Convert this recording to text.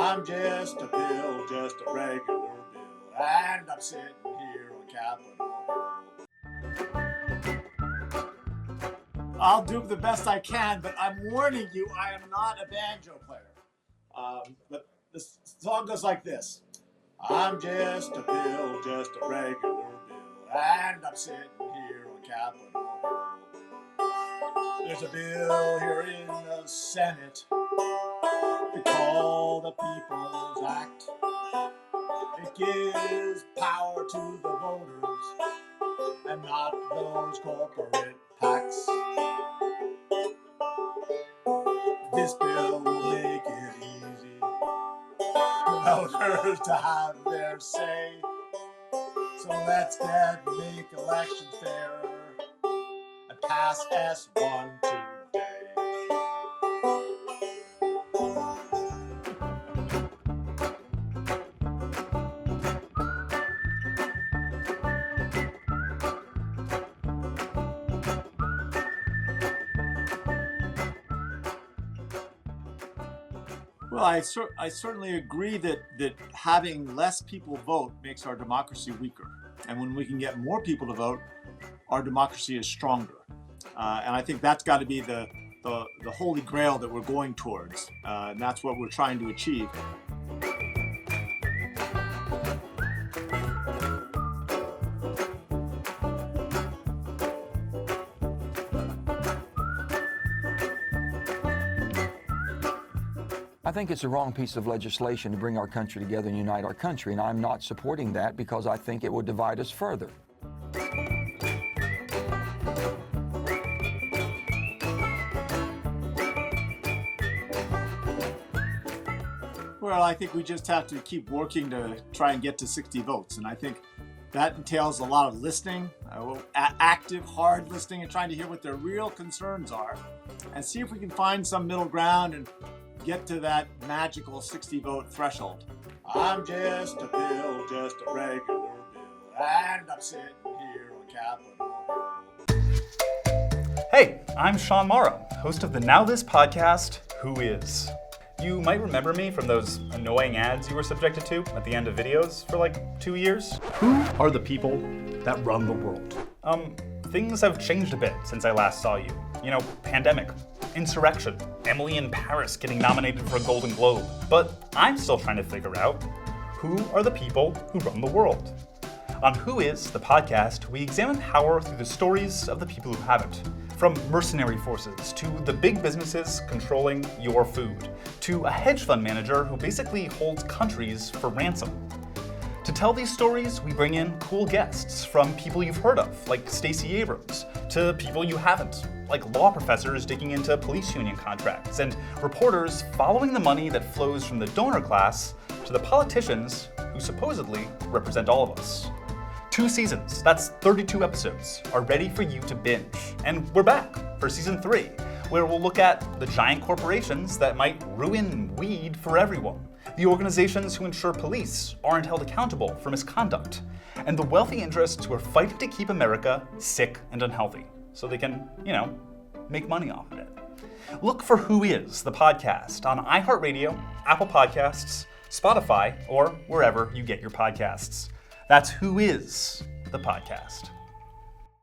I'm just a bill, just a regular bill, and I'm sitting here on Capitol Hill. I'll do the best I can, but I'm warning you, I am not a banjo player. But the song goes like this. I'm just a bill, just a regular bill, and I'm sitting here on Capitol Hill. There's a bill here in the Senate they call the People's Act. It gives power to the voters and not those corporate PACs. This bill will make it easy for voters to have their say. So let's make elections fairer and pass S1 today. Well, I certainly agree that having less people vote makes our democracy weaker. And when we can get more people to vote, our democracy is stronger. And I think that's got to be the holy grail that we're going towards. And that's what we're trying to achieve. I think it's a wrong piece of legislation to bring our country together and unite our country, and I'm not supporting that because I think it would divide us further. Well, I think we just have to keep working to try and get to 60 votes, and I think that entails a lot of listening, active, hard listening, and trying to hear what their real concerns are, and see if we can find some middle ground and get to that magical 60-vote threshold. I'm just a bill, just a regular bill, and I'm sitting here on Capitol Hill. Hey, I'm Sean Morrow, host of the NowThis podcast, Who Is? You might remember me from those annoying ads you were subjected to at the end of videos for like 2 years. Who are the people that run the world? Things have changed a bit since I last saw you. You know, pandemic, insurrection, Emily in Paris getting nominated for a Golden Globe. But I'm still trying to figure out, who are the people who run the world? On Who Is, the podcast, we examine power through the stories of the people who have it. From mercenary forces, to the big businesses controlling your food, to a hedge fund manager who basically holds countries for ransom. To tell these stories, we bring in cool guests from people you've heard of, like Stacey Abrams, to people you haven't, like law professors digging into police union contracts, and reporters following the money that flows from the donor class to the politicians who supposedly represent all of us. 2 seasons, that's 32 episodes, are ready for you to binge. And we're back for season 3, where we'll look at the giant corporations that might ruin weed for everyone, the organizations who ensure police aren't held accountable for misconduct, and the wealthy interests who are fighting to keep America sick and unhealthy, so they can, make money off of it. Look for Who Is, the podcast, on iHeartRadio, Apple Podcasts, Spotify, or wherever you get your podcasts. That's Who Is, the podcast.